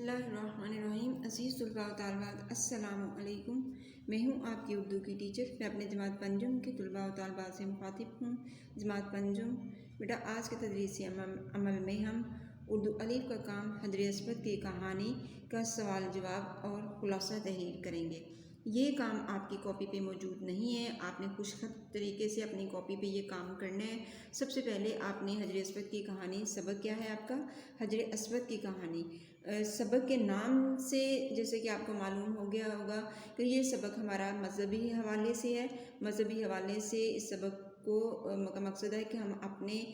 اللہ الرحمن الرحیم۔ عزیز طلباء و طالبات السلام علیکم۔ میں ہوں آپ کی اردو کی ٹیچر۔ میں اپنے جماعت پنجم کے طلباء و طالبات سے مخاطب ہوں۔ جماعت پنجم بیٹا، آج کے تدریسی عمل میں ہم اردو الف کا کام حجر اسود کی کہانی کا سوال جواب اور خلاصہ تحریر کریں گے۔ یہ کام آپ کی کاپی پہ موجود نہیں ہے، آپ نے خوش خط طریقے سے اپنی کاپی پہ یہ کام کرنا ہے۔ سب سے پہلے آپ نے حجر اسود کی کہانی، سبق کیا ہے آپ کا؟ حجر اسود کی کہانی۔ سبق کے نام سے جیسے کہ آپ کو معلوم ہو گیا ہوگا کہ یہ سبق ہمارا مذہبی حوالے سے ہے۔ مذہبی حوالے سے اس سبق کا مقصد ہے کہ ہم اپنے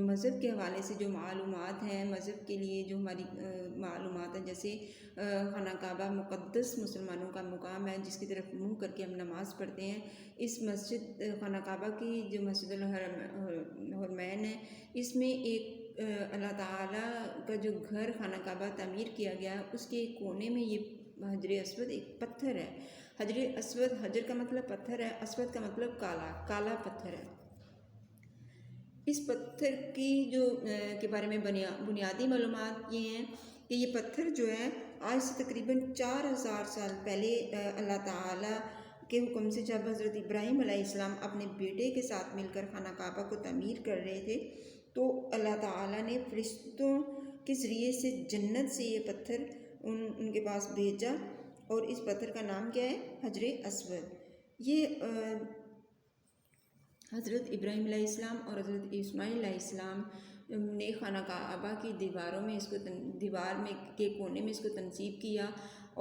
مذہب کے حوالے سے جو معلومات ہیں، مذہب کے لیے جو ہماری معلومات ہیں، جیسے خانہ کعبہ مقدس مسلمانوں کا مقام ہے جس کی طرف منہ کر کے ہم نماز پڑھتے ہیں۔ اس مسجد خانہ کعبہ کی جو مسجد الحرمین ہے، اس میں ایک اللہ تعالیٰ کا جو گھر خانہ کعبہ تعمیر کیا گیا ہے، اس کے ایک کونے میں یہ حجر اسود ایک پتھر ہے۔ حجر اسود، حجر کا مطلب پتھر ہے، اسود کا مطلب کالا، کالا پتھر ہے۔ اس پتھر کی کے بارے میں بنیادی معلومات یہ ہیں کہ یہ پتھر جو ہے آج سے تقریباً 4000 سال پہلے اللہ تعالیٰ کے حکم سے جب حضرت ابراہیم علیہ السلام اپنے بیٹے کے ساتھ مل کر خانہ کعبہ کو تعمیر کر رہے تھے، تو اللہ تعالیٰ نے فرشتوں کے ذریعے سے جنت سے یہ پتھر ان کے پاس بھیجا، اور اس پتھر کا نام کیا ہے؟ حجر اسود۔ یہ حضرت ابراہیم علیہ السلام اور حضرت اسماعیل علیہ السلام نے خانہ کعبہ کی دیواروں میں دیوار میں کے کونے میں اس کو تنصیب کیا،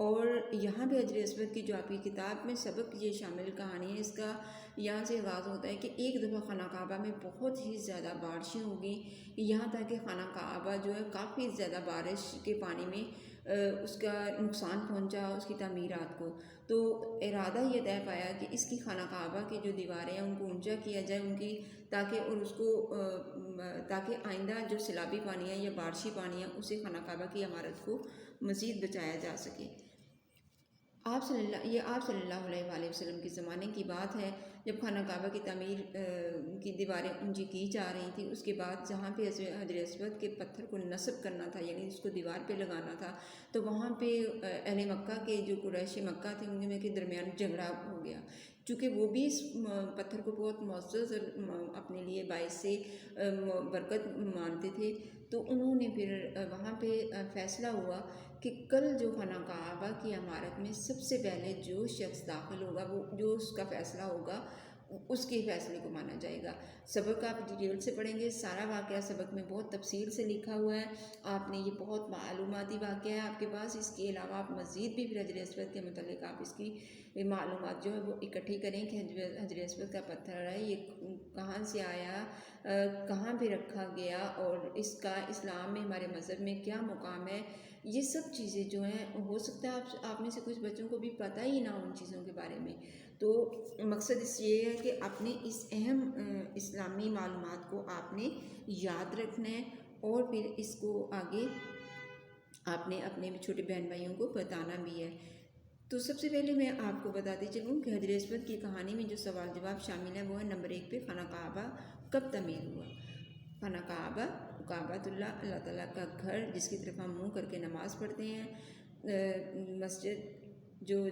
اور یہاں بھی حجر اسود کی جو آپ کی کتاب میں سبق یہ شامل کہانی ہے، اس کا یہاں سے آغاز ہوتا ہے کہ ایک دفعہ خانہ کعبہ میں بہت ہی زیادہ بارشیں ہوگیں، یہاں تک کہ خانہ کعبہ جو ہے کافی زیادہ بارش کے پانی میں اس کا نقصان پہنچا اس کی تعمیرات کو۔ تو ارادہ یہ طے پایا کہ اس کی خانہ کعبہ کی جو دیواریں ہیں ان کو اونچا کیا جائے، ان کی تاکہ آئندہ جو سیلابی پانی ہے یا بارشی پانی ہے اسے خانہ کعبہ کی عمارت کو مزید بچایا جا سکے۔ آپ صلی اللہ علیہ وآلہ وسلم کے زمانے کی بات ہے، جب خانہ کعبہ کی تعمیر کی دیواریں اونچی کی جا رہی تھیں، اس کے بعد جہاں پہ حجر اسود کے پتھر کو نصب کرنا تھا، یعنی اس کو دیوار پہ لگانا تھا، تو وہاں پہ اہل مکہ کے جو قریش مکہ تھے ان میں کے درمیان جھگڑا ہو گیا، چونکہ وہ بھی اس پتھر کو بہت معزز اپنے لیے باعث سے برکت مانتے تھے، تو انہوں نے پھر وہاں پہ فیصلہ ہوا کہ کل جو خانہ کعبہ کی عمارت میں سب سے پہلے جو شخص داخل ہوگا، وہ جو اس کا فیصلہ ہوگا اس کے فیصلے کو مانا جائے گا۔ سبق آپ ڈیٹیل سے پڑھیں گے، سارا واقعہ سبق میں بہت تفصیل سے لکھا ہوا ہے، آپ نے یہ بہت معلوماتی واقعہ ہے آپ کے پاس۔ اس کے علاوہ آپ مزید بھی پھر حجر اسود کے متعلق آپ اس کی معلومات جو ہے وہ اکٹھی کریں کہ حجر اسود کا پتھر ہے یہ کہاں سے آیا، کہاں پہ رکھا گیا، اور اس کا اسلام میں ہمارے مذہب میں کیا مقام ہے۔ یہ سب چیزیں جو ہیں ہو سکتا ہے آپ میں سے کچھ بچوں کو بھی پتہ ہی نہ ہو ان چیزوں کے بارے میں، تو مقصد اس یہ ہے کہ اپنے اس اہم اسلامی معلومات کو آپ نے یاد رکھنا ہے، اور پھر اس کو آگے آپ نے اپنے چھوٹے بہن بھائیوں کو بتانا بھی ہے۔ تو سب سے پہلے میں آپ کو بتاتی چلوں کہ حجر اسود کی کہانی میں جو سوال جواب شامل ہے وہ ہے نمبر 1 پہ خانہ کعبہ کب تعمیر ہوا؟ خانہ کعبہ، کعبۃ اللہ، اللہ تعالیٰ کا گھر جس کی طرف ہم منہ کر کے نماز پڑھتے ہیں، مسجد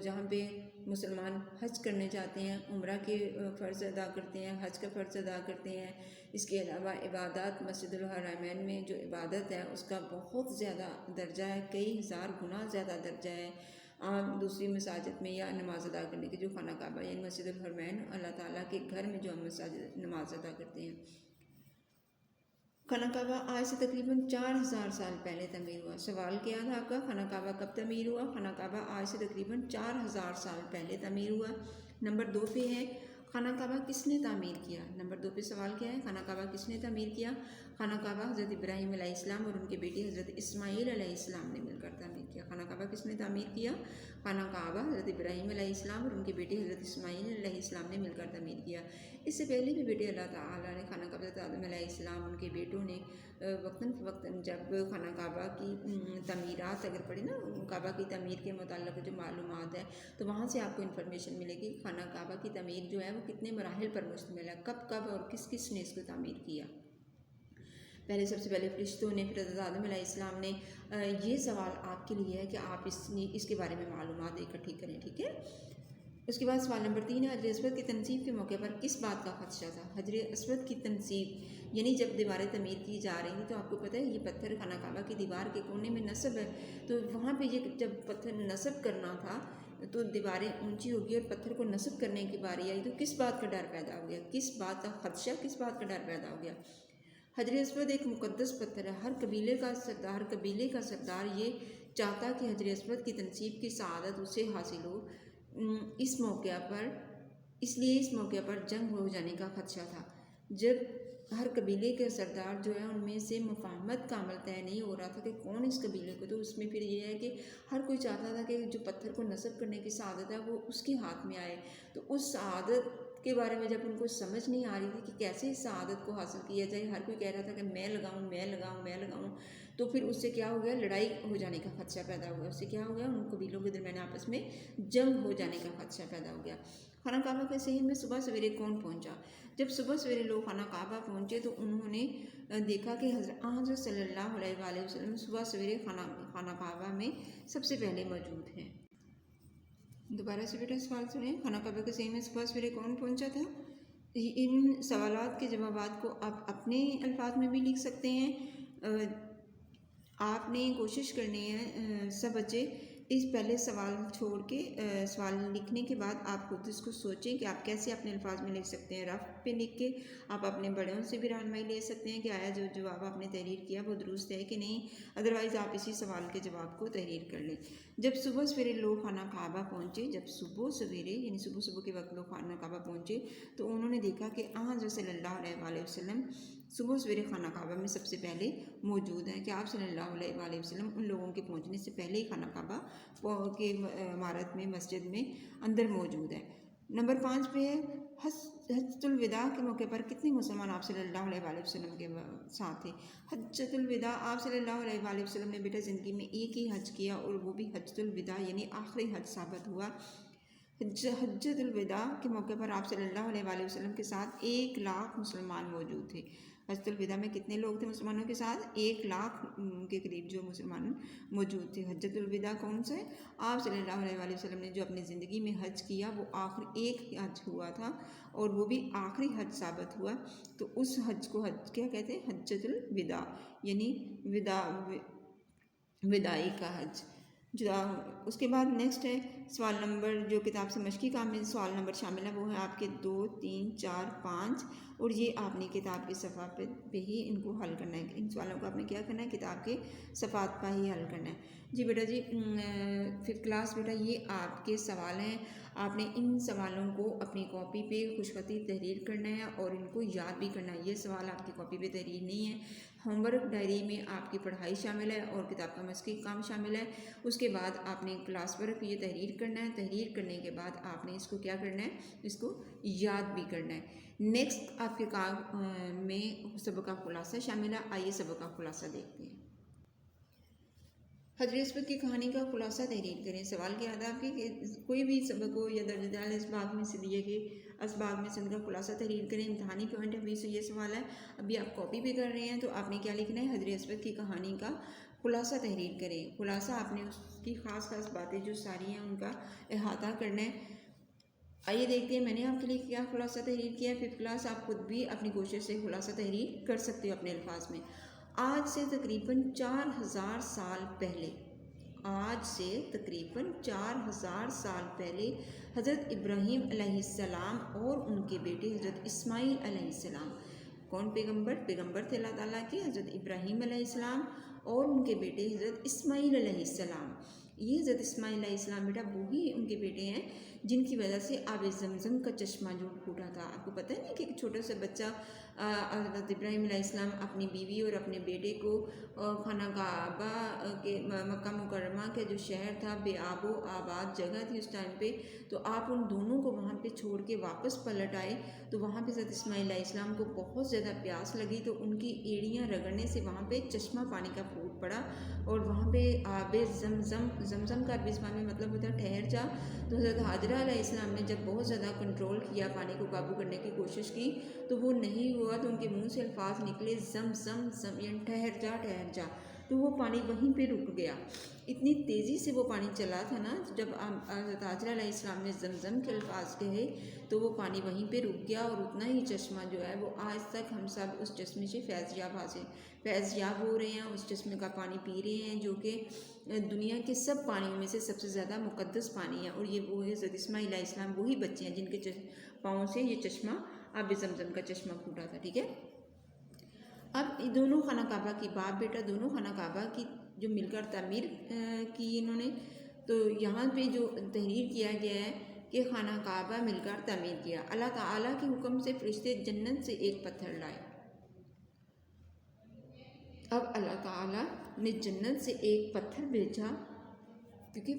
جہاں پہ مسلمان حج کرنے جاتے ہیں، عمرہ کے فرض ادا کرتے ہیں، حج کا فرض ادا کرتے ہیں۔ اس کے علاوہ عبادات، مسجد الحرمین میں جو عبادت ہے اس کا بہت زیادہ درجہ ہے، کئی ہزار گنا زیادہ درجہ ہے عام دوسری مساجد میں یا نماز ادا کرنے کے، جو خانہ کعبہ یعنی مسجد الحرمین اللہ تعالیٰ کے گھر میں جو ہم نماز ادا کرتے ہیں۔ خانہ کعبہ آج سے تقریباً 4000 سال پہلے تعمیر ہوا۔ سوال کیا تھا آپ کا؟ خانہ کعبہ کب تعمیر ہوا؟ خانہ کعبہ آج سے تقریباً 4000 سال پہلے تعمیر ہوا۔ نمبر 2 پہ ہے خانہ کعبہ کس نے تعمیر کیا؟ نمبر 2 پہ سوال کیا ہے؟ خانہ کعبہ کس نے تعمیر کیا؟ خانہ کعبہ حضرت ابراہیم علیہ السلام اور ان کے بیٹے حضرت اسماعیل علیہ السلام نے مل کر تعمیر کیا۔ خانہ کعبہ کس نے تعمیر کیا؟ خانہ کعبہ حضرت ابراہیم علیہ السلام اور ان کے بیٹے حضرت اسماعیل علیہ السلام نے مل کر تعمیر کیا۔ اس سے پہلے بھی بیٹے اللہ تعالیٰ نے خانہ کعبہ، حضرت آدم علیہ السلام ان کے بیٹوں نے وقتاً فوقتاً جب خانہ کعبہ کی تعمیرات اگر پڑھی نا، کعبہ کی تعمیر کے متعلق جو معلومات ہے تو وہاں سے آپ کو انفارمیشن ملے گی خانہ کعبہ کی تعمیر جو ہے وہ کتنے مراحل پر مشتمل ہے، کب اور کس کس نے اس کو تعمیر کیا۔ پہلے سب سے پہلے فرشتوں نے، پھر حضرت آدم علیہ السلام نے. یہ سوال آپ کے لیے ہے کہ آپ اس کے بارے میں معلومات اکٹھی کریں. ٹھیک ہے. اس کے بعد سوال نمبر 3 ہے، حجر اسود کی تنصیب کے موقع پر کس بات کا خدشہ تھا؟ حجر اسود کی تنصیب یعنی جب دیواریں تعمیر کی جا رہی تھیں تو آپ کو پتہ ہے یہ پتھر خانہ کعبہ کی دیوار کے کونے میں نصب ہے، تو وہاں پہ یہ جب پتھر نصب کرنا تھا تو دیواریں اونچی ہوگی اور پتھر کو نصب کرنے کی باری آئی تو کس بات کا ڈر پیدا ہو گیا؟ کس بات کا خدشہ، کس بات کا ڈر پیدا ہو گیا؟ حجر اسود ایک مقدس پتھر ہے. ہر قبیلے کا سردار یہ چاہتا کہ حجر اسود کی تنصیب کی سعادت اسے حاصل ہو. اس لیے اس موقع پر جنگ ہو جانے کا خدشہ تھا. جب ہر قبیلے کے سردار جو ہے ان میں سے مفاہمت کا عمل طے نہیں ہو رہا تھا کہ کون اس قبیلے کو، تو اس میں پھر یہ ہے کہ ہر کوئی چاہتا تھا کہ جو پتھر کو نصب کرنے کی سعادت ہے وہ اس کے ہاتھ میں آئے. تو اس سعادت کے بارے میں جب ان کو سمجھ نہیں آ رہی تھی کہ کیسے اس سعادت کو حاصل کیا جائے، ہر کوئی کہہ رہا تھا کہ میں لگاؤں، تو پھر اس سے کیا ہو گیا؟ لڑائی ہو جانے کا خدشہ پیدا ہو گیا. اس سے کیا ہو گیا؟ ان قبیلوں کے درمیان آپس میں جنگ ہو جانے کا خدشہ پیدا ہو گیا. خانہ کعبہ کے صحن میں صبح سویرے کون پہنچا؟ جب صبح سویرے لوگ خانہ کعبہ پہنچے تو انہوں نے دیکھا کہ حضرت صلی اللہ علیہ وآلہ وسلم صبح سویرے خانہ کعبہ میں سب سے پہلے موجود ہیں. دوبارہ سے بیٹا سوال سنیں. خانہ کعبہ کے صحن میں صبح سویرے کون پہنچا تھا؟ ان سوالات کے جوابات کو آپ اپنے الفاظ میں بھی لکھ سکتے ہیں. آپ نے کوشش کرنی ہے سب بچے اس پہلے سوال چھوڑ کے سوال لکھنے کے بعد آپ خود اس کو سوچیں کہ آپ کیسے اپنے الفاظ میں لکھ سکتے ہیں. رف پہ لکھ کے آپ اپنے بڑوں سے بھی رہنمائی لے سکتے ہیں کہ آیا جو جواب آپ نے تحریر کیا وہ درست ہے کہ نہیں، ادروائز آپ اسی سوال کے جواب کو تحریر کر لیں. جب صبح سویرے لوگ خانہ کعبہ پہنچے، جب صبح سویرے یعنی صبح کے وقت لوگ خانہ کعبہ پہنچے تو انہوں نے دیکھا کہ حضرت صلی اللہ علیہ وآلہ وسلم صبح سویرے خانہ کعبہ میں سب سے پہلے موجود ہیں، کہ آپ صلی اللہ علیہ وآلہ وسلم ان لوگوں کے پہنچنے سے پہلے ہی خانہ کعبہ کے عمارت میں، مسجد میں اندر موجود ہے. نمبر 5 پہ ہے حجۃ الوداع کے موقع پر کتنے مسلمان آپ صلی اللہ علیہ وآلہ وسلم کے ساتھ تھے؟ حجۃ الوداع آپ صلی اللہ علیہ وآلہ وسلم نے بیٹا زندگی میں ایک ہی حج کیا اور وہ بھی حجۃ الوداع یعنی آخری حج ثابت ہوا. حجۃ الوداع کے موقع پر آپ صلی اللہ علیہ وآلہ وسلم کے ساتھ 1,00,000 مسلمان موجود تھے. حجۃ الوداع میں کتنے لوگ تھے مسلمانوں کے ساتھ؟ 1,00,000 کے قریب جو مسلمان موجود تھے. حجۃ الوداع کون سا ہے؟ آپ صلی اللہ علیہ وآلہ وسلم نے جو اپنی زندگی میں حج کیا وہ آخری ایک حج ہوا تھا اور وہ بھی آخری حج ثابت ہوا. تو اس حج کو کیا کہتے ہیں؟ حجۃ الوداع یعنی وداعی کا حج. اس کے بعد نیکسٹ ہے سوال نمبر، جو کتاب سے مشقی کام میں سوال نمبر شامل ہے وہ ہے آپ کے 2، 3، 4، 5 اور یہ آپ نے کتاب کے صفحہ پہ ہی ان کو حل کرنا ہے. ان سوالوں کو آپ نے کیا کرنا ہے؟ کتاب کے صفحات پہ ہی حل کرنا ہے. جی بیٹا جی 5th کلاس بیٹا یہ آپ کے سوال ہیں. آپ نے ان سوالوں کو اپنی کاپی پہ خوش خطی تحریر کرنا ہے اور ان کو یاد بھی کرنا ہے. یہ سوال آپ کی کاپی پہ تحریر نہیں ہے. ہوم ورک ڈائری میں آپ کی پڑھائی شامل ہے اور کتاب کا مشقی کام شامل ہے. اس کے بعد آپ نے کلاس ورک یہ تحریر کرنا ہے. تحریر کرنے کے بعد آپ نے اس کو کیا کرنا ہے؟ اس کو یاد بھی کرنا ہے. نیکسٹ آپ کے کام میں سبق کا خلاصہ شامل ہے. آئیے سبق کا خلاصہ دیکھتے ہیں. حجر اسود کی کہانی کا خلاصہ تحریر کریں. سوال کے آداب کی کہ کوئی بھی سبق ہو یا درج ذیل اسباق میں سے دیے گئے اسباق میں سے ان کا خلاصہ تحریر کریں. امتحانی پوائنٹ آف ویو سے یہ سوال ہے. ابھی آپ کاپی پہ کر رہے ہیں تو آپ نے کیا لکھنا ہے؟ حجر اسود کی کہانی کا خلاصہ تحریر کریں. خلاصہ آپ نے اس کی خاص باتیں جو ساری ہیں ان کا احاطہ کرنا ہے. آئیے دیکھتے ہیں میں نے آپ کے لیے کیا خلاصہ تحریر کیا ہے. 5th کلاس آپ خود بھی اپنی کوشش سے خلاصہ تحریر کر سکتے ہو اپنے الفاظ میں. آج سے تقریباً 4,000 سال پہلے حضرت ابراہیم علیہ السلام اور ان کے بیٹے حضرت اسماعیل علیہ السلام، کون پیغمبر تھے اللہ تعالیٰ کے؟ حضرت ابراہیم علیہ السلام اور ان کے بیٹے حضرت اسماعیل علیہ السلام. یہ حضرت اسماعیل علیہ السلام بیٹا وہی ان کے بیٹے ہیں جن کی وجہ سے آب زمزم کا چشمہ جو پھوٹا تھا. آپ کو پتہ ہے نا کہ ایک چھوٹا سا بچہ حضرت ابراہیم علیہ السلام اپنی بیوی اور اپنے بیٹے کو خانہ کعبہ کے مکہ مکرمہ کے جو شہر تھا بے آب و آباد جگہ تھی اس ٹائم پہ، تو آپ ان دونوں کو وہاں پہ چھوڑ کے واپس پلٹ آئے. تو وہاں پہ حضرت اسماعیل علیہ السلام کو بہت زیادہ پیاس لگی تو ان کی ایڑیاں رگڑنے سے وہاں پہ چشمہ پانی کا پھوٹ پڑا اور وہاں پہ آب زمزم کا عربی زبان میں مطلب ہوتا ہے ٹھہر جا. تو حضرت حاجرہ علیہ السلام نے جب بہت زیادہ کنٹرول کیا، پانی کو قابو کرنے کی کوشش کی تو وہ نہیں ہوا تو ان کے منہ سے الفاظ نکلے زم زم زم، یعنی ٹھہر جا ٹھہر جا، تو وہ پانی وہیں پہ رک گیا۔ اتنی تیزی سے وہ پانی چلا تھا نا، جب حضرت حاجرہ علیہ السلام نے زمزم کے الفاظ کہے تو وہ پانی وہیں پہ رک گیا، اور اتنا ہی چشمہ جو ہے وہ آج تک ہم سب اس چشمے سے فیض یاب ہو رہے ہیں، اس چشمے کا پانی پی رہے ہیں، جو کہ دنیا کے سب پانیوں میں سے سب سے زیادہ مقدس پانی ہے۔ اور یہ وہ حضرت اسماعیل علیہ السلام وہی بچے ہیں جن کے پاؤں سے یہ چشمہ آب زمزم کا چشمہ پھوٹا تھا، ٹھیک ہے۔ اب دونوں خانہ کعبہ کی باپ بیٹا دونوں خانہ کعبہ کی جو مل کر تعمیر کی انہوں نے، تو یہاں پہ جو تحریر کیا گیا ہے کہ خانہ کعبہ مل کر تعمیر کیا۔ اللہ تعالیٰ کے حکم سے فرشتے جنت سے ایک پتھر لائے۔ اب اللہ تعالیٰ نے جنت سے ایک پتھر بھیجا، کیونکہ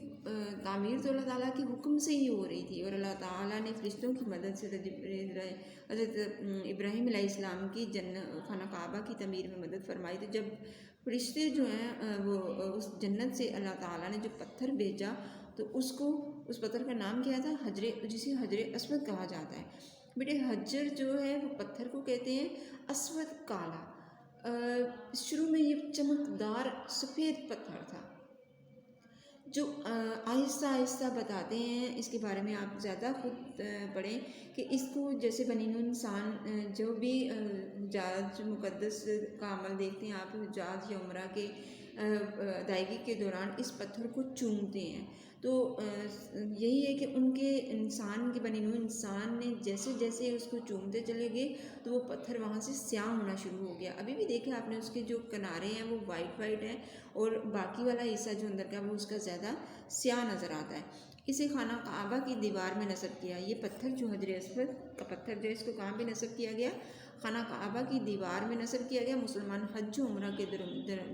تعمیر تو اللہ تعالیٰ کے حکم سے ہی ہو رہی تھی، اور اللہ تعالیٰ نے فرشتوں کی مدد سے حضرت ابراہیم علیہ السلام کی خانہ کعبہ کی تعمیر میں مدد فرمائی۔ تو جب فرشتے جو ہیں وہ اس جنت سے اللہ تعالیٰ نے جو پتھر بھیجا تو اس پتھر کا نام کیا تھا؟ جسے حجر اسود کہا جاتا ہے۔ بیٹے حجر جو ہے وہ پتھر کو کہتے ہیں اسود کالا۔ شروع میں یہ چمکدار سفید پتھر تھا، جو آہستہ آہستہ بتاتے ہیں اس کے بارے میں، آپ زیادہ خود پڑھیں کہ اس کو جیسے بنی نوع انسان جو بھی حجاج مقدس کا عمل دیکھتے ہیں آپ، حجاج یا عمرہ کے ادائیگی کے دوران اس پتھر کو چومتے ہیں، تو یہی ہے کہ ان کے انسان کے بنی نوع انسان نے جیسے جیسے اس کو چومتے چلے گئے تو وہ پتھر وہاں سے سیاہ ہونا شروع ہو گیا۔ ابھی بھی دیکھیں آپ نے اس کے جو کنارے ہیں وہ وائٹ ہیں، اور باقی والا حصہ جو اندر کا وہ اس کا زیادہ سیاہ نظر آتا ہے۔ اسے خانہ کعبہ کی دیوار میں نصب کیا۔ یہ پتھر جو حجر اسود کا پتھر جو ہے اس کو کہاں پہ نصب کیا گیا؟ خانہ کعبہ کی دیوار میں نصب کیا گیا۔ مسلمان حج و عمرہ کے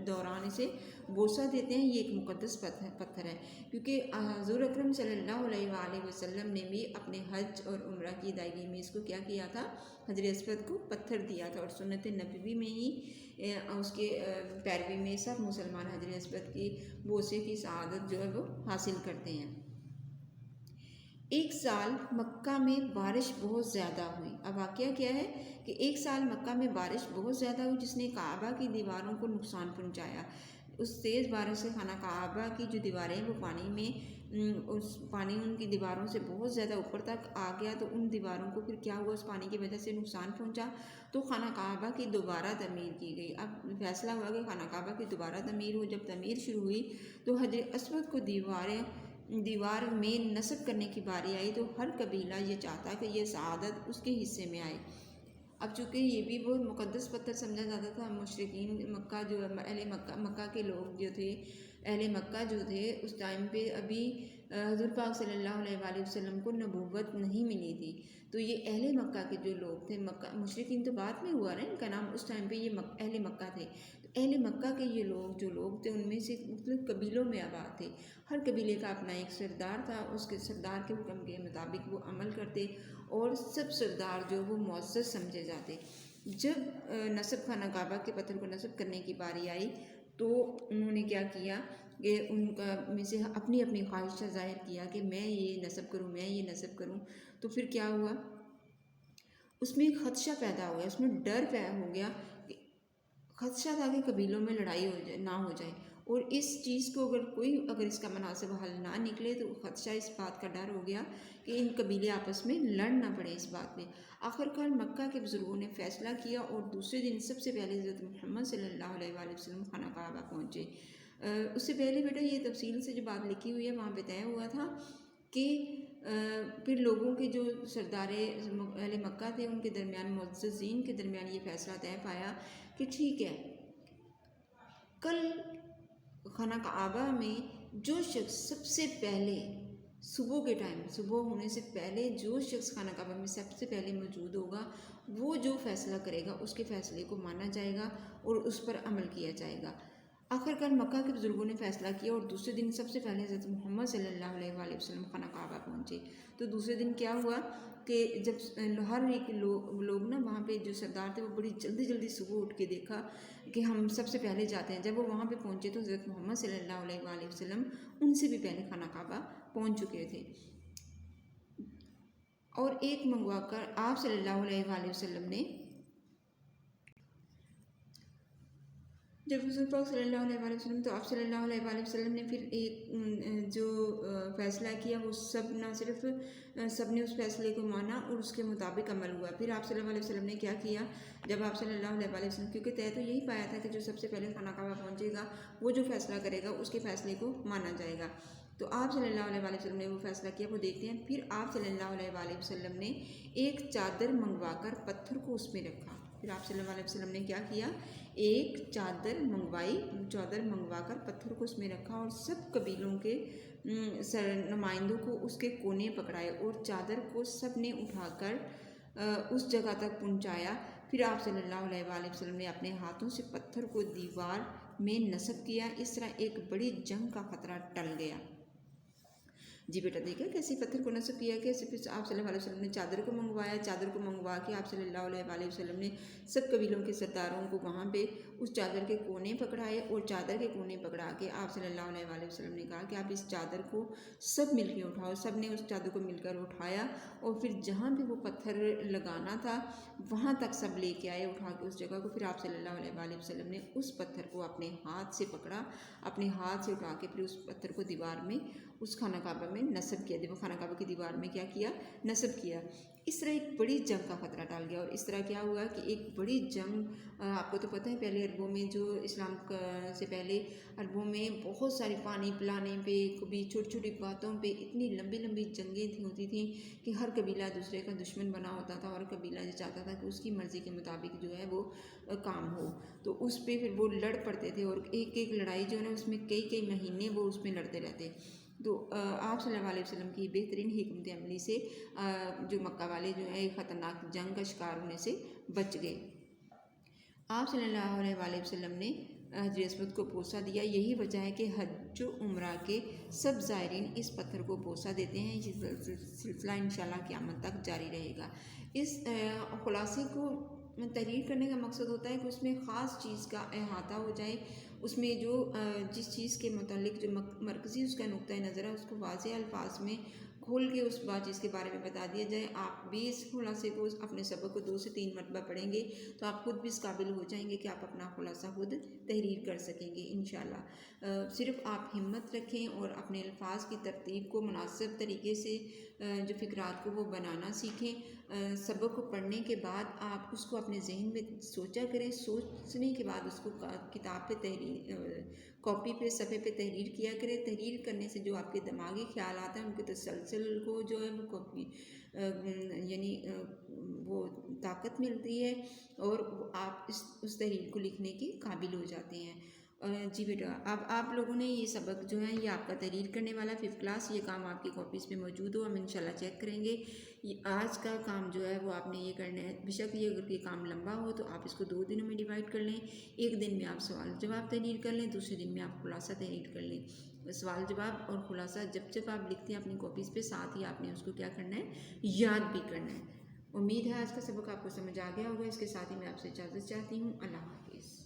دوران اسے بوسہ دیتے ہیں۔ یہ ایک مقدس پتھر ہے، کیونکہ حضور اکرم صلی اللہ علیہ وآلہ وسلم نے بھی اپنے حج اور عمرہ کی ادائیگی میں اس کو کیا کیا تھا؟ حجر اسود کو پتھر دیا تھا، اور سنت نبوی میں ہی اس کے پیروی میں سب مسلمان حجر اسود کی بوسے کی سعادت جو ہے وہ حاصل کرتے ہیں۔ ایک سال مکہ میں بارش بہت زیادہ ہوئی۔ اب واقعہ کیا ہے کہ ایک سال مکہ میں بارش بہت زیادہ ہوئی، جس نے کعبہ کی دیواروں کو نقصان پہنچایا۔ اس تیز بارش سے خانہ کعبہ کی جو دیواریں وہ پانی ان کی دیواروں سے بہت زیادہ اوپر تک آ گیا، تو ان دیواروں کو پھر کیا ہوا، اس پانی کی وجہ سے نقصان پہنچا، تو خانہ کعبہ کی دوبارہ تعمیر کی گئی۔ اب فیصلہ ہوا کہ خانہ کعبہ کی دوبارہ تعمیر ہو۔ جب تعمیر شروع ہوئی تو حجر اسود کو دیوار میں نصب کرنے کی باری آئی، تو ہر قبیلہ یہ چاہتا کہ یہ سعادت اس کے حصے میں آئے۔ اب چونکہ یہ بھی بہت مقدس پتھر سمجھا جاتا تھا، مشرکین مکہ جو اہل مکہ کے لوگ جو تھے، اہل مکہ جو تھے اس ٹائم پہ ابھی حضور پاک صلی اللہ علیہ وآلہ وسلم کو نبوت نہیں ملی تھی، تو یہ اہل مکہ کے جو لوگ تھے، مشرکین تو بعد میں ہوا نا ان کا نام، اس ٹائم پہ یہ اہل مکہ تھے، تو اہل مکہ کے یہ لوگ تھے، ان میں سے مختلف قبیلوں میں آباد تھے۔ ہر قبیلے کا اپنا ایک سردار تھا، اس کے سردار کے حکم کے مطابق وہ عمل کرتے، اور سب سردار جو وہ معزز سمجھے جاتے۔ جب نصب خانہ کعبہ کے پتھر کو نصب کرنے کی باری آئی تو انہوں نے کیا کیا کہ ان کا میں سے اپنی اپنی خواہشہ ظاہر کیا کہ میں یہ نصب کروں، میں یہ نصب کروں، تو پھر کیا ہوا، اس میں ایک خدشہ پیدا ہو گیا، اس میں ڈر پیدا ہو گیا، خدشہ تھا کہ قبیلوں میں لڑائی نہ ہو جائے، اور اس چیز کو اگر اس کا مناسب حل نہ نکلے تو خدشہ اس بات کا ڈر ہو گیا کہ ان قبیلے آپس میں لڑ نہ پڑے اس بات میں۔ آخرکار مکہ کے بزرگوں نے فیصلہ کیا، اور دوسرے دن سب سے پہلے حضرت محمد صلی اللہ علیہ وآلہ وسلم خانہ کعبہ پہنچے۔ اس سے پہلے بیٹا یہ تفصیل سے جو بات لکھی ہوئی ہے وہاں پہ طے ہوا تھا کہ پھر لوگوں کے جو سردار اہل مکہ تھے ان کے درمیان، معززین کے درمیان یہ فیصلہ طے پایا کہ ٹھیک ہے، کل خانہ کعبہ میں جو شخص سب سے پہلے صبح کے ٹائم، صبح ہونے سے پہلے جو شخص خانہ کعبہ میں سب سے پہلے موجود ہوگا وہ جو فیصلہ کرے گا اس کے فیصلے کو مانا جائے گا اور اس پر عمل کیا جائے گا۔ آخرکار مکہ کے بزرگوں نے فیصلہ کیا، اور دوسرے دن سب سے پہلے حضرت محمد صلی اللہ علیہ وآلہ وسلم خانہ کعبہ پہنچے۔ تو دوسرے دن کیا ہوا کہ جب ہر ایک لوگ نا وہاں پہ جو سردار تھے وہ بڑی جلدی صبح اٹھ کے دیکھا کہ ہم سب سے پہلے جاتے ہیں۔ جب وہ وہاں پہ پہنچے تو حضرت محمد صلی اللہ علیہ وآلہ وسلم ان سے بھی پہلے خانہ کعبہ پہنچ چکے تھے، اور ایک منگوا کر آپ صلی اللہ علیہ وآلہ وسلم نے جب حضور پاک صلی اللہ علیہ وسلم تو آپ صلی اللہ علیہ وسلم نے پھر ایک جو فیصلہ کیا وہ سب نہ صرف سب نے اس فیصلے کو مانا اور اس کے مطابق عمل ہوا. پھر آپ صلی اللہ علیہ وسلم نے کیا کیا، جب آپ صلی اللہ علیہ وسلم کیونکہ طے تو یہی پایا تھا کہ جو سب سے پہلے خانہ کعبہ پہنچے گا وہ جو فیصلہ کرے گا اس کے فیصلے کو مانا جائے گا. تو آپ صلی اللہ علیہ وسلم نے وہ فیصلہ کیا، وہ دیکھتے ہیں. پھر آپ صلی اللہ علیہ وسلم نے ایک چادر منگوا کر پتھر کو اس میں رکھا. پھر آپ صلی اللہ علیہ وسلم نے کیا کیا، ایک چادر منگوا کر پتھر کو اس میں رکھا اور سب قبیلوں کے نمائندوں کو اس کے کونے پکڑائے اور چادر کو سب نے اٹھا کر اس جگہ تک پہنچایا. پھر آپ صلی اللہ علیہ وسلم نے اپنے ہاتھوں سے پتھر کو دیوار میں نصب کیا. اس طرح ایک بڑی جنگ کا خطرہ ٹل گیا. جی بیٹا دیکھا کیسے پتھر کو نصب کیا، کیسے پھر آپ صلی اللہ علیہ وسلم نے چادر کو منگوایا. چادر کو منگوا کے آپ صلی اللہ علیہ وسلم نے سب قبیلوں کے سرداروں کو وہاں پہ اس چادر کے کونے پکڑائے اور چادر کے کونے پکڑا کے آپ صلی اللہ علیہ وسلم نے کہا کہ آپ اس چادر کو سب مل کے اٹھاؤ. سب نے اس چادر کو مل کر اٹھایا اور پھر جہاں بھی وہ پتھر لگانا تھا وہاں تک سب لے کے آئے اٹھا کے اس جگہ کو. پھر آپ صلی اللہ علیہ وسلم نے اس پتھر کو اپنے ہاتھ سے پکڑا، اپنے ہاتھ سے اٹھا کے پھر اس پتھر کو دیوار میں اس خانہ کعبہ میں نصب کیا. خانہ کعبہ کی دیوار میں کیا کیا، نصب کیا. اس طرح ایک بڑی جنگ کا خطرہ ٹال گیا. اور اس طرح کیا ہوا کہ ایک بڑی جنگ، آپ کو تو پتہ ہے پہلے عربوں میں جو اسلام سے پہلے عربوں میں بہت ساری پانی پلانے پہ، کبھی چھوٹی چھوٹی باتوں پہ اتنی لمبی لمبی جنگیں ہوتی تھیں کہ ہر قبیلہ دوسرے کا دشمن بنا ہوتا تھا اور قبیلہ یہ چاہتا تھا کہ اس کی مرضی کے مطابق جو ہے وہ کام ہو. تو اس پہ پھر وہ لڑ پڑتے تھے اور ایک ایک لڑائی جو ہے نا اس میں کئی مہینے وہ اس میں لڑتے رہتے. تو آپ صلی اللہ علیہ وسلم کی بہترین حکمت عملی سے جو مکہ والے جو ہے خطرناک جنگ کا شکار ہونے سے بچ گئے. آپ صلی اللہ علیہ وسلم نے حجر اسود کو بوسہ دیا. یہی وجہ ہے کہ حج و عمرہ کے سب زائرین اس پتھر کو بوسہ دیتے ہیں. یہ سلسلہ انشاءاللہ قیامت تک جاری رہے گا. اس خلاصے کو تحریر کرنے کا مقصد ہوتا ہے کہ اس میں خاص چیز کا احاطہ ہو جائے، اس میں جو جس چیز کے متعلق جو مرکزی اس کا نقطۂ نظر ہے اس کو واضح الفاظ میں کھول کے اس بات چیز کے بارے میں بتا دیا جائے. آپ بھی اس خلاصے کو اپنے سبق کو 2 سے 3 مرتبہ پڑھیں گے تو آپ خود بھی اس قابل ہو جائیں گے کہ آپ اپنا خلاصہ خود تحریر کر سکیں گے انشاءاللہ. صرف آپ ہمت رکھیں اور اپنے الفاظ کی ترتیب کو مناسب طریقے سے جو فقرات کو وہ بنانا سیکھیں. سبق کو پڑھنے کے بعد آپ اس کو اپنے ذہن میں سوچا کریں. سوچنے کے بعد اس کو کتاب پہ کاپی پہ صفحے پہ تحریر کیا کریں. تحریر کرنے سے جو آپ کے دماغی خیالات ہیں ان کے تسلسل کو جو ہے وہ کاپی یعنی وہ طاقت ملتی ہے اور آپ اس تحریر کو لکھنے کے قابل ہو جاتے ہیں. جی بیٹا اب آپ لوگوں نے یہ سبق جو ہے یہ آپ کا تحریر کرنے والا 5th کلاس، یہ کام آپ کی کاپیز پہ موجود ہو، ہم انشاءاللہ چیک کریں گے. آج کا کام جو ہے وہ آپ نے یہ کرنا ہے. بے شک یہ اگر یہ کام لمبا ہو تو آپ اس کو 2 دنوں میں ڈیوائڈ کر لیں. ایک دن میں آپ سوال جواب تحریر کر لیں، دوسرے دن میں آپ خلاصہ تحریر کر لیں. سوال جواب اور خلاصہ جب آپ لکھتے ہیں اپنی کاپیز پہ ساتھ ہی آپ نے اس کو کیا کرنا ہے، یاد بھی کرنا ہے. امید ہے آج کا سبق آپ کو سمجھ آ گیا ہوگا. اس کے ساتھ ہی میں آپ سے اجازت چاہتی ہوں. اللہ حافظ.